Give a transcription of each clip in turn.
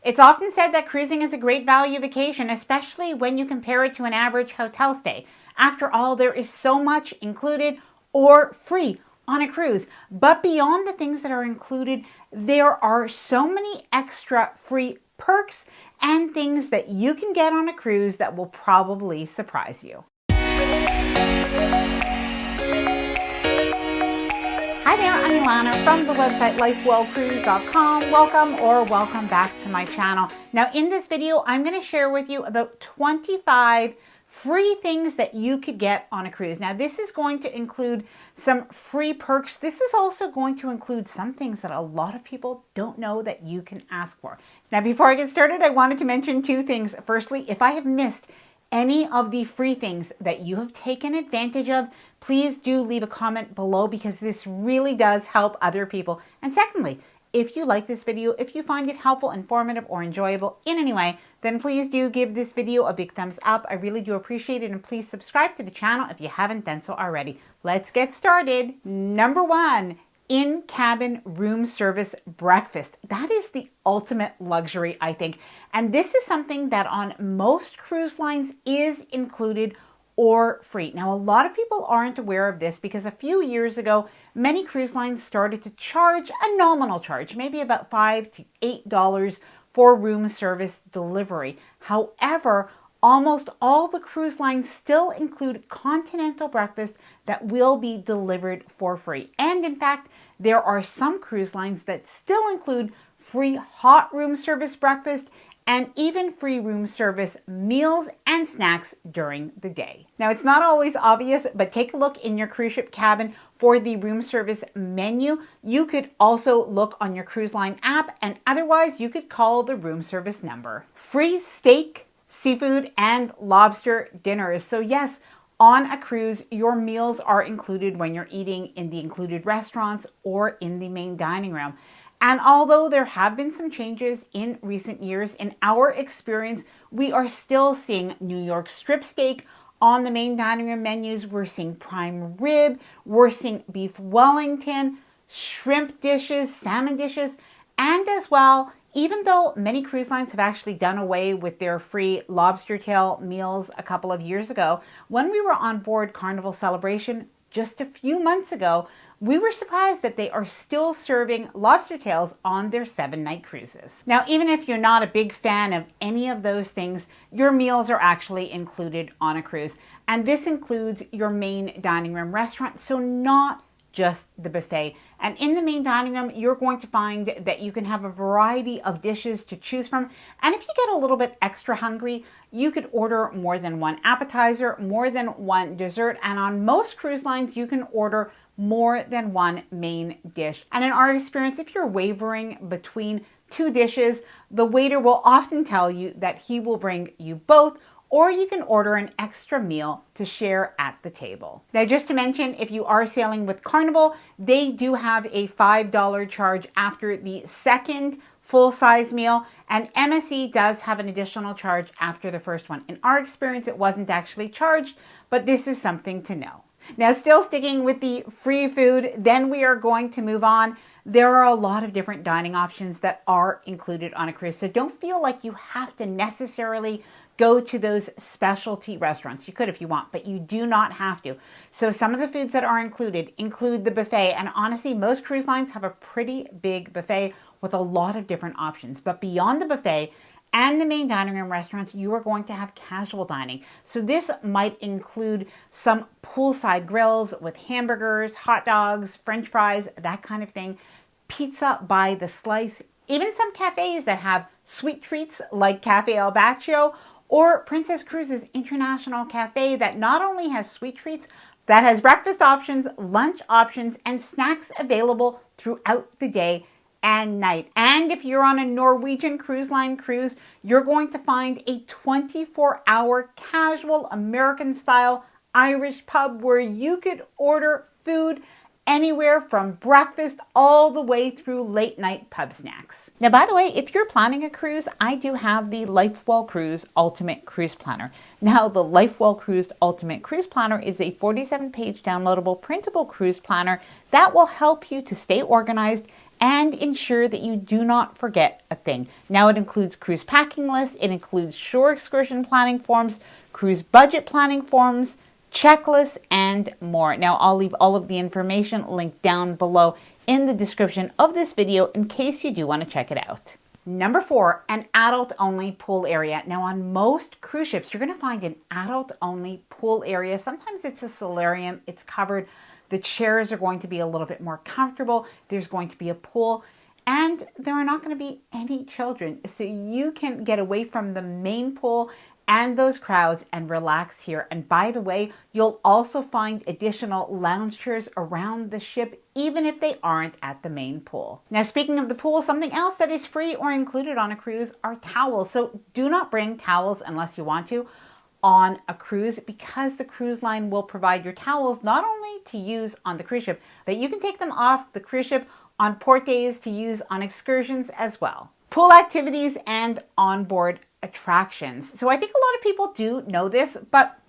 It's often said that cruising is a great value vacation, especially when you compare it to an average hotel stay. After all, there is so much included or free on a cruise. But beyond the things that are included, there are so many extra free perks and things that you can get on a cruise that will probably surprise you. Hi there, I'm Ilana from the website lifewellcruise.com. Welcome back to my channel. Now in this video, I'm going to share with you about 25 free things that you could get on a cruise. Now this is going to include some free perks. This is also going to include some things that a lot of people don't know that you can ask for. Now before I get started, I wanted to mention two things. Firstly, if I have missed any of the free things that you have taken advantage of, please do leave a comment below because this really does help other people. And secondly, if you like this video, if you find it helpful, informative, or enjoyable in any way, then please do give this video a big thumbs up. I really do appreciate it, and please subscribe to the channel if you haven't done so already. Let's get started. Number one, in-cabin room service breakfast. That is the ultimate luxury, I think. And this is something that on most cruise lines is included or free. Now, a lot of people aren't aware of this because a few years ago, many cruise lines started to charge a nominal charge, maybe about $5 to $8 for room service delivery. However, almost all the cruise lines still include continental breakfast that will be delivered for free. And in fact, there are some cruise lines that still include free hot room service breakfast and even free room service meals and snacks during the day. Now, it's not always obvious, but take a look in your cruise ship cabin for the room service menu. You could also look on your cruise line app, and otherwise you could call the room service number. Free steak, seafood, and lobster dinners. So yes, on a cruise, your meals are included when you're eating in the included restaurants or in the main dining room. And although there have been some changes in recent years, in our experience, we are still seeing New York strip steak on the main dining room menus. We're seeing prime rib, we're seeing beef Wellington, shrimp dishes, salmon dishes, and as well, even though many cruise lines have actually done away with their free lobster tail meals a couple of years ago, when we were on board Carnival Celebration just a few months ago, we were surprised that they are still serving lobster tails on their 7-night cruises. Now, even if you're not a big fan of any of those things, your meals are actually included on a cruise. And this includes your main dining room restaurant, so not just the buffet. And in the main dining room, you're going to find that you can have a variety of dishes to choose from. And if you get a little bit extra hungry, you could order more than one appetizer, more than one dessert. And on most cruise lines, you can order more than one main dish. And in our experience, if you're wavering between two dishes, the waiter will often tell you that he will bring you both, or you can order an extra meal to share at the table. Now, just to mention, if you are sailing with Carnival, they do have a $5 charge after the second full-size meal, and MSC does have an additional charge after the first one. In our experience, it wasn't actually charged, but this is something to know. Now, still sticking with the free food, then we are going to move on. There are a lot of different dining options that are included on a cruise, so don't feel like you have to necessarily go to those specialty restaurants. You could if you want, but you do not have to. So some of the foods that are included include the buffet, and honestly, most cruise lines have a pretty big buffet with a lot of different options. But beyond the buffet and the main dining room restaurants, you are going to have casual dining. So this might include some poolside grills with hamburgers, hot dogs, French fries, that kind of thing, pizza by the slice, even some cafes that have sweet treats like Cafe El Baccio, or Princess Cruises International Cafe that not only has sweet treats, that has breakfast options, lunch options, and snacks available throughout the day and night. And if you're on a Norwegian Cruise Line cruise, you're going to find a 24-hour casual American-style Irish pub where you could order food anywhere from breakfast all the way through late night pub snacks. Now, by the way, if you're planning a cruise, I do have the LifeWell Cruise Ultimate Cruise Planner. Now, the LifeWell Cruise Ultimate Cruise Planner is a 47-page downloadable printable cruise planner that will help you to stay organized and ensure that you do not forget a thing. Now it includes cruise packing lists, it includes shore excursion planning forms, cruise budget planning forms, checklists, and more. Now I'll leave all of the information linked down below in the description of this video in case you do want to check it out. Number 4, an adult-only pool area. Now on most cruise ships, you're going to find an adult-only pool area. Sometimes it's a solarium, it's covered. The chairs are going to be a little bit more comfortable. There's going to be a pool, and there are not going to be any children. So you can get away from the main pool and those crowds and relax here. And by the way, you'll also find additional lounge chairs around the ship, even if they aren't at the main pool. Now, speaking of the pool, something else that is free or included on a cruise are towels. So do not bring towels unless you want to on a cruise, because the cruise line will provide your towels not only to use on the cruise ship, but you can take them off the cruise ship on port days to use on excursions as well. Pool activities and onboard attractions. So I think a lot of people do know this, but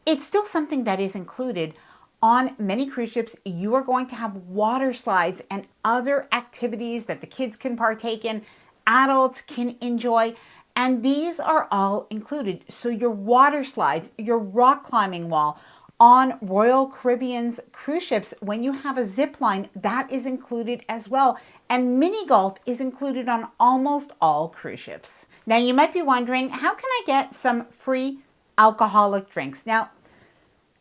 it's still something that is included. On many cruise ships, you are going to have water slides and other activities that the kids can partake in, adults can enjoy, and these are all included. So your water slides, your rock climbing wall, on Royal Caribbean's cruise ships, when you have a zip line, that is included as well. And mini golf is included on almost all cruise ships. Now you might be wondering, how can I get some free alcoholic drinks? Now,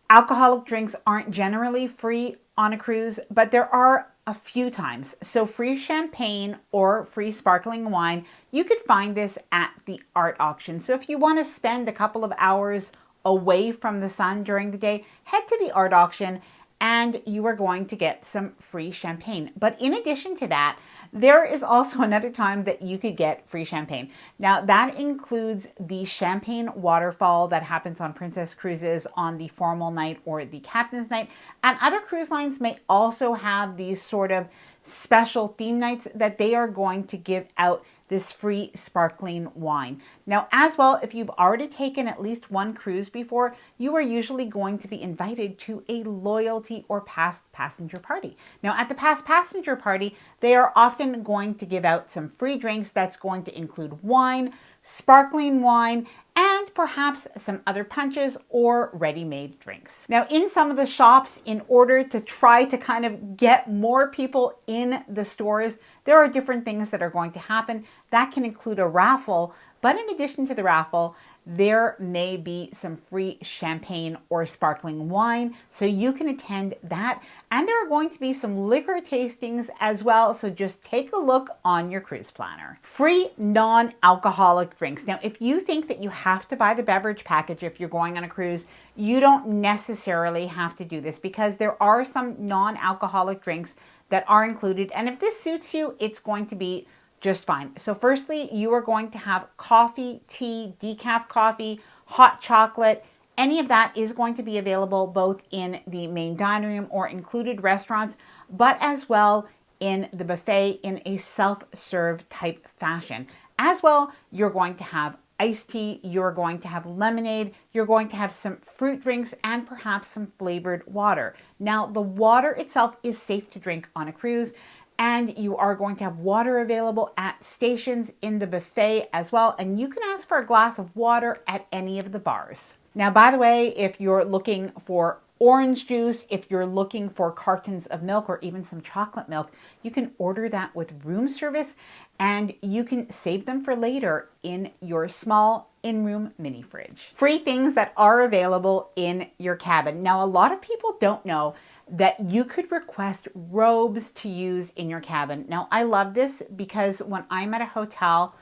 alcoholic drinks aren't generally free on a cruise, but there are a few times. So free champagne or free sparkling wine, you could find this at the art auction. So if you want to spend a couple of hours away from the sun during the day, head to the art auction and you are going to get some free champagne. But in addition to that, there is also another time that you could get free champagne. Now that includes the champagne waterfall that happens on Princess Cruises on the formal night or the captain's night. And other cruise lines may also have these sort of special theme nights that they are going to give out this free sparkling wine. Now, as well, if you've already taken at least one cruise before, you are usually going to be invited to a loyalty or past passenger party. Now, at the past passenger party, they are often going to give out some free drinks that's going to include wine, sparkling wine, and perhaps some other punches or ready-made drinks. Now, in some of the shops, in order to try to kind of get more people in the stores, there are different things that are going to happen. That can include a raffle, but in addition to the raffle, there may be some free champagne or sparkling wine, so you can attend that. And there are going to be some liquor tastings as well, so just take a look on your cruise planner. Free non-alcoholic drinks. Now, if you think that you have to buy the beverage package if you're going on a cruise, you don't necessarily have to do this, because there are some non-alcoholic drinks that are included. And if this suits you, it's going to be just fine. So firstly, you are going to have coffee, tea, decaf coffee, hot chocolate. Any of that is going to be available both in the main dining room or included restaurants, but as well in the buffet in a self-serve type fashion. As well, you're going to have iced tea, you're going to have lemonade, you're going to have some fruit drinks, and perhaps some flavored water. Now, the water itself is safe to drink on a cruise, and you are going to have water available at stations in the buffet as well, and you can ask for a glass of water at any of the bars. Now, by the way, if you're looking for orange juice, if you're looking for cartons of milk or even some chocolate milk, you can order that with room service, and you can save them for later in your small in-room mini fridge. Free things that are available in your cabin. Now, a lot of people don't know that you could request robes to use in your cabin. Now, I love this because when I'm at a hotel,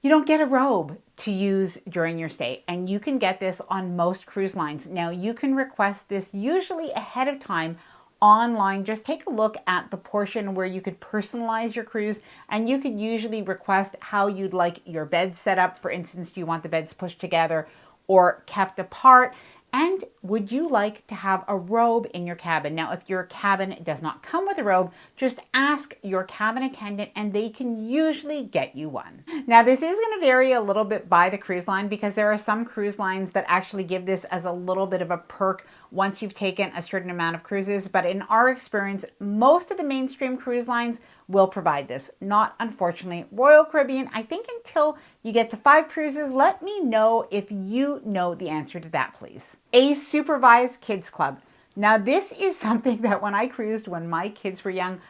you don't get a robe to use during your stay, and you can get this on most cruise lines. Now, you can request this usually ahead of time online. Just take a look at the portion where you could personalize your cruise, and you could usually request how you'd like your bed set up. For instance, do you want the beds pushed together or kept apart? And would you like to have a robe in your cabin? Now, if your cabin does not come with a robe, just ask your cabin attendant and they can usually get you one. Now, this is going to vary a little bit by the cruise line, because there are some cruise lines that actually give this as a little bit of a perk once you've taken a certain amount of cruises. But in our experience, most of the mainstream cruise lines will provide this. Not, unfortunately, Royal Caribbean. I think until you get to 5 cruises, let me know if you know the answer to that, please. A supervised kids club. Now, this is something that when I cruised when my kids were young,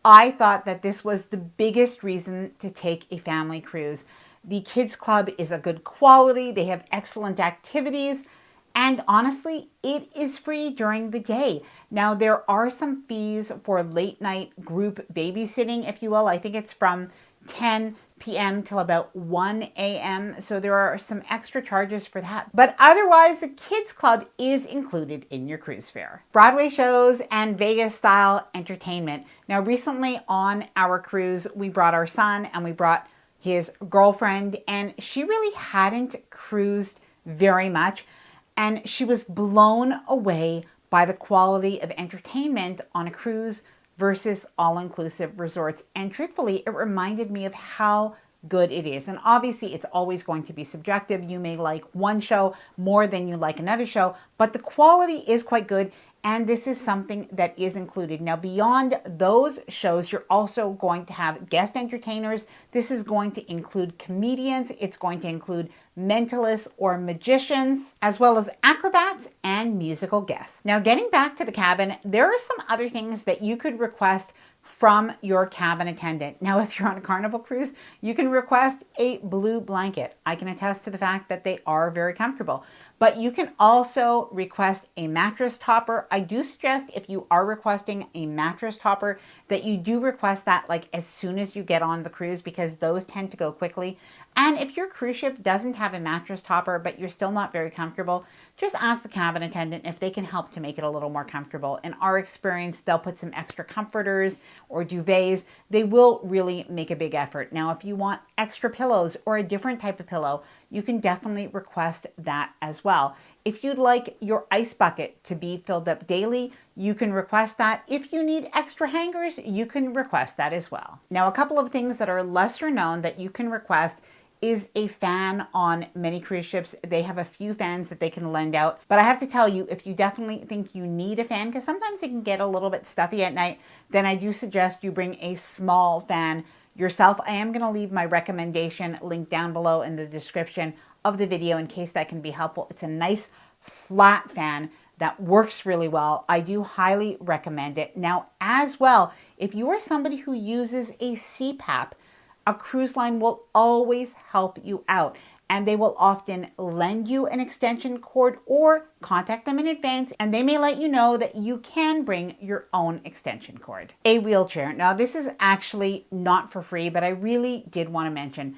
I thought that this was the biggest reason to take a family cruise. The kids club is a good quality. They have excellent activities. And honestly, it is free during the day. Now, there are some fees for late night group babysitting, if you will. I think it's from 10 p.m. till about 1 a.m. So there are some extra charges for that. But otherwise, the kids club is included in your cruise fare. Broadway shows and Vegas style entertainment. Now, recently on our cruise, we brought our son and we brought his girlfriend, and she really hadn't cruised very much. And she was blown away by the quality of entertainment on a cruise versus all-inclusive resorts. And truthfully, it reminded me of how good it is. And obviously, it's always going to be subjective. You may like one show more than you like another show, but the quality is quite good. And this is something that is included. Now, beyond those shows, you're also going to have guest entertainers. This is going to include comedians. It's going to include mentalists or magicians, as well as acrobats and musical guests. Now, getting back to the cabin, there are some other things that you could request from your cabin attendant. Now, if you're on a Carnival cruise, you can request a blue blanket. I can attest to the fact that they are very comfortable. But you can also request a mattress topper. I do suggest if you are requesting a mattress topper that you do request that like as soon as you get on the cruise, because those tend to go quickly. And if your cruise ship doesn't have a mattress topper, but you're still not very comfortable, just ask the cabin attendant if they can help to make it a little more comfortable. In our experience, they'll put some extra comforters or duvets. They will really make a big effort. Now, if you want extra pillows or a different type of pillow, you can definitely request that as well. If you'd like your ice bucket to be filled up daily, you can request that. If you need extra hangers, you can request that as well. Now, a couple of things that are lesser known that you can request is a fan on many cruise ships. They have a few fans that they can lend out. But I have to tell you, if you definitely think you need a fan, because sometimes it can get a little bit stuffy at night, then I do suggest you bring a small fan yourself. I am going to leave my recommendation link down below in the description of the video in case that can be helpful. It's a nice flat fan that works really well. I do highly recommend it. Now, as well, if you are somebody who uses a CPAP, a cruise line will always help you out, and they will often lend you an extension cord or contact them in advance, and they may let you know that you can bring your own extension cord. A wheelchair. Now, this is actually not for free, but I really did want to mention,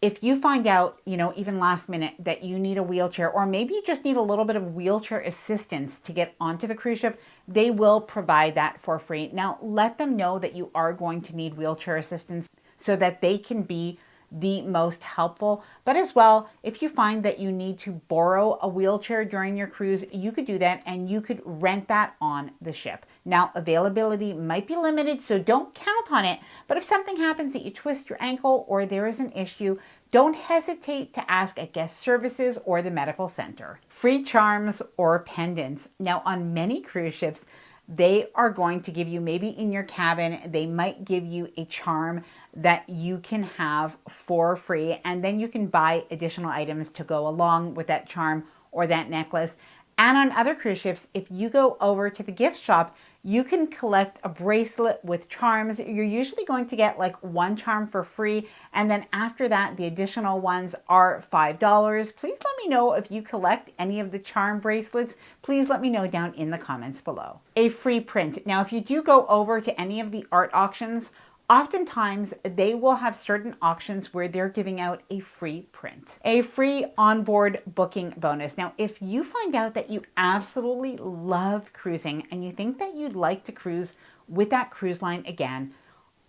if you find out, even last minute that you need a wheelchair, or maybe you just need a little bit of wheelchair assistance to get onto the cruise ship, they will provide that for free. Now, let them know that you are going to need wheelchair assistance so that they can be the most helpful. But as well, if you find that you need to borrow a wheelchair during your cruise, you could do that and you could rent that on the ship. Now, availability might be limited, so don't count on it. But if something happens that you twist your ankle or there is an issue, don't hesitate to ask at guest services or the medical center. Free charms or pendants. Now, on many cruise ships, they are going to give you, maybe in your cabin, they might give you a charm that you can have for free, and then you can buy additional items to go along with that charm or that necklace. And on other cruise ships, if you go over to the gift shop, you can collect a bracelet with charms. You're usually going to get like one charm for free, and then after that, the additional ones are $5. Please let me know if you collect any of the charm bracelets. Please let me know down in the comments below. A free print. Now, if you do go over to any of the art auctions, oftentimes they will have certain auctions where they're giving out a free print, a free onboard booking bonus. Now, if you find out that you absolutely love cruising and you think that you'd like to cruise with that cruise line again,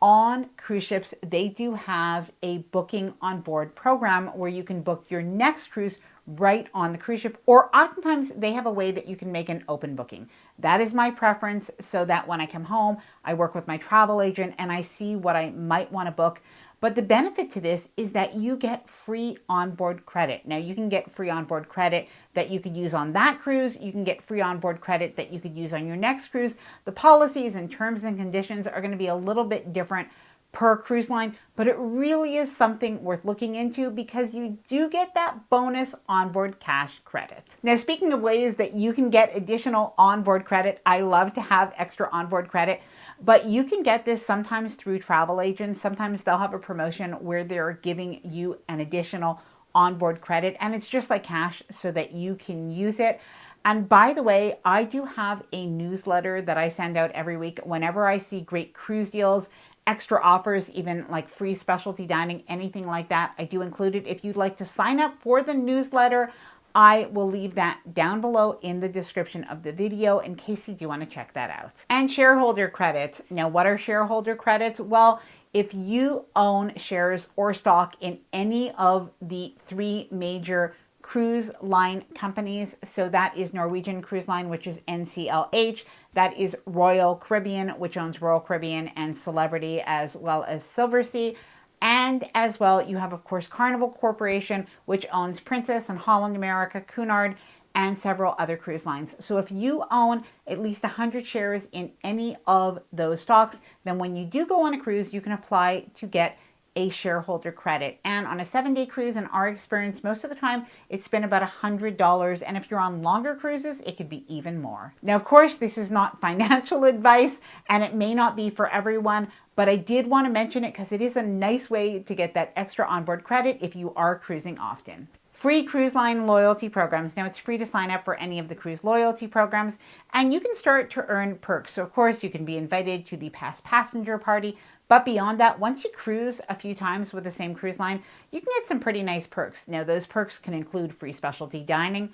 on cruise ships, they do have a booking on board program where you can book your next cruise right on the cruise ship, or oftentimes they have a way that you can make an open booking. That is my preference, so that when I come home, I work with my travel agent and I see what I might want to book. But the benefit to this is that you get free onboard credit. Now, you can get free onboard credit that you could use on that cruise. You can get free onboard credit that you could use on your next cruise. The policies and terms and conditions are going to be a little bit different per cruise line, but it really is something worth looking into because you do get that bonus onboard cash credit. Now, speaking of ways that you can get additional onboard credit, I love to have extra onboard credit, but you can get this sometimes through travel agents. Sometimes they'll have a promotion where they're giving you an additional onboard credit, and it's just like cash so that you can use it. And by the way, I do have a newsletter that I send out every week whenever I see great cruise deals, extra offers, even like free specialty dining, anything like that. I do include it. If you'd like to sign up for the newsletter, I will leave that down below in the description of the video in case you do want to check that out. And shareholder credits. Now, what are shareholder credits? Well, if you own shares or stock in any of the 3 major cruise line companies, so that is Norwegian Cruise Line, which is NCLH, that is Royal Caribbean, which owns Royal Caribbean and Celebrity, as well as Silversea, and as well you have, of course, Carnival Corporation, which owns Princess and Holland America, Cunard, and several other cruise lines. So if you own at least 100 shares in any of those stocks, then when you do go on a cruise, you can apply to get a shareholder credit. And on a 7-day cruise, in our experience, most of the time it's been about $100. And if you're on longer cruises, it could be even more. Now, of course, this is not financial advice and it may not be for everyone, but I did want to mention it because it is a nice way to get that extra onboard credit if you are cruising often. Free cruise line loyalty programs. Now, it's free to sign up for any of the cruise loyalty programs, and you can start to earn perks. So, of course, you can be invited to the past passenger party, but beyond that, once you cruise a few times with the same cruise line, you can get some pretty nice perks. Now, those perks can include free specialty dining,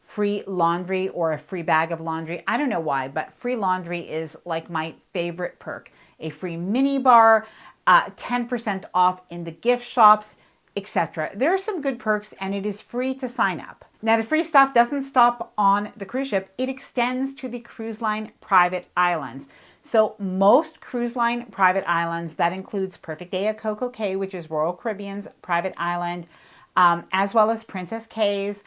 free laundry, or a free bag of laundry. I don't know why, but free laundry is like my favorite perk. A free mini bar, 10% off in the gift shops, etc. There are some good perks and it is free to sign up. Now, the free stuff doesn't stop on the cruise ship. It extends to the cruise line private islands. So most cruise line private islands, that includes Perfect Day at Coco Cay, which is Royal Caribbean's private island, as well as Princess Cay's,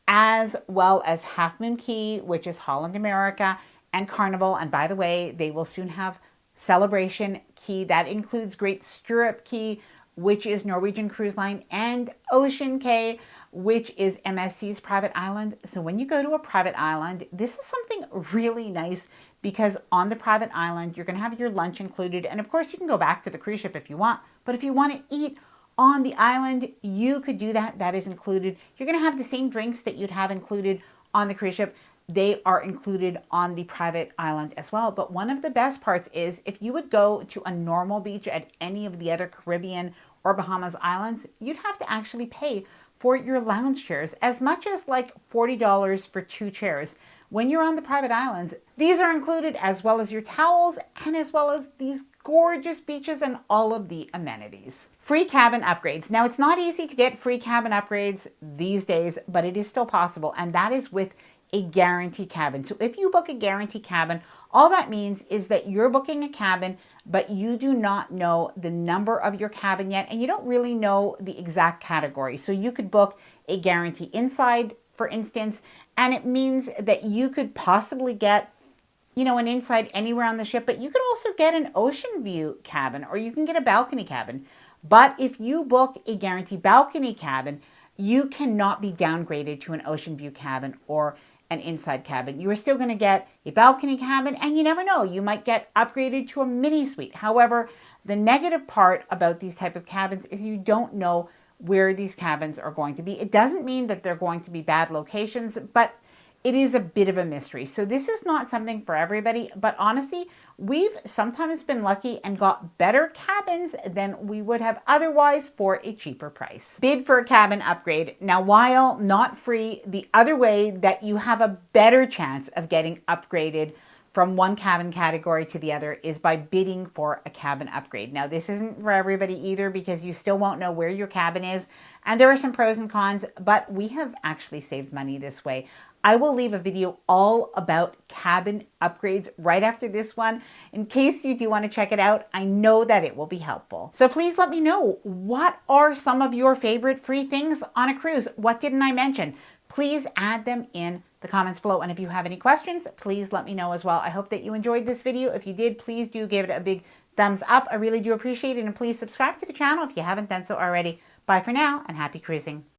as well as Half Moon Cay, which is Holland America, and Carnival. And by the way, they will soon have Celebration Cay. That includes Great Stirrup Cay, which is Norwegian Cruise Line, and Ocean Cay, which is MSC's private island. So when you go to a private island, this is something really nice because on the private island, you're going to have your lunch included. And of course, you can go back to the cruise ship if you want. But if you want to eat on the island, you could do that. That is included. You're going to have the same drinks that you'd have included on the cruise ship. They are included on the private island as well. But one of the best parts is if you would go to a normal beach at any of the other Caribbean or Bahamas islands, you'd have to actually pay for your lounge chairs as much as like $40 for 2 chairs. When you're on the private islands, these are included as well as your towels and as well as these gorgeous beaches and all of the amenities. Free cabin upgrades. Now, it's not easy to get free cabin upgrades these days, but it is still possible, and that is with a guarantee cabin. So if you book a guarantee cabin, all that means is that you're booking a cabin, but you do not know the number of your cabin yet, and you don't really know the exact category. So you could book a guarantee inside, for instance, and it means that you could possibly get, you know, an inside anywhere on the ship, but you could also get an ocean view cabin, or you can get a balcony cabin. But if you book a guarantee balcony cabin, you cannot be downgraded to an ocean view cabin or an inside cabin. You are still going to get a balcony cabin, and you never know, you might get upgraded to a mini suite. However, the negative part about these type of cabins is you don't know where these cabins are going to be. It doesn't mean that they're going to be bad locations, but it is a bit of a mystery. So this is not something for everybody, but honestly, we've sometimes been lucky and got better cabins than we would have otherwise for a cheaper price. Bid for a cabin upgrade. Now, while not free, the other way that you have a better chance of getting upgraded from one cabin category to the other is by bidding for a cabin upgrade. Now, this isn't for everybody either because you still won't know where your cabin is, and there are some pros and cons, but we have actually saved money this way. I will leave a video all about cabin upgrades right after this one in case you do want to check it out. I know that it will be helpful. So please let me know, what are some of your favorite free things on a cruise? What didn't I mention? Please add them in the comments below. And if you have any questions, please let me know as well. I hope that you enjoyed this video. If you did, please do give it a big thumbs up. I really do appreciate it, and please subscribe to the channel if you haven't done so already. Bye for now, and happy cruising.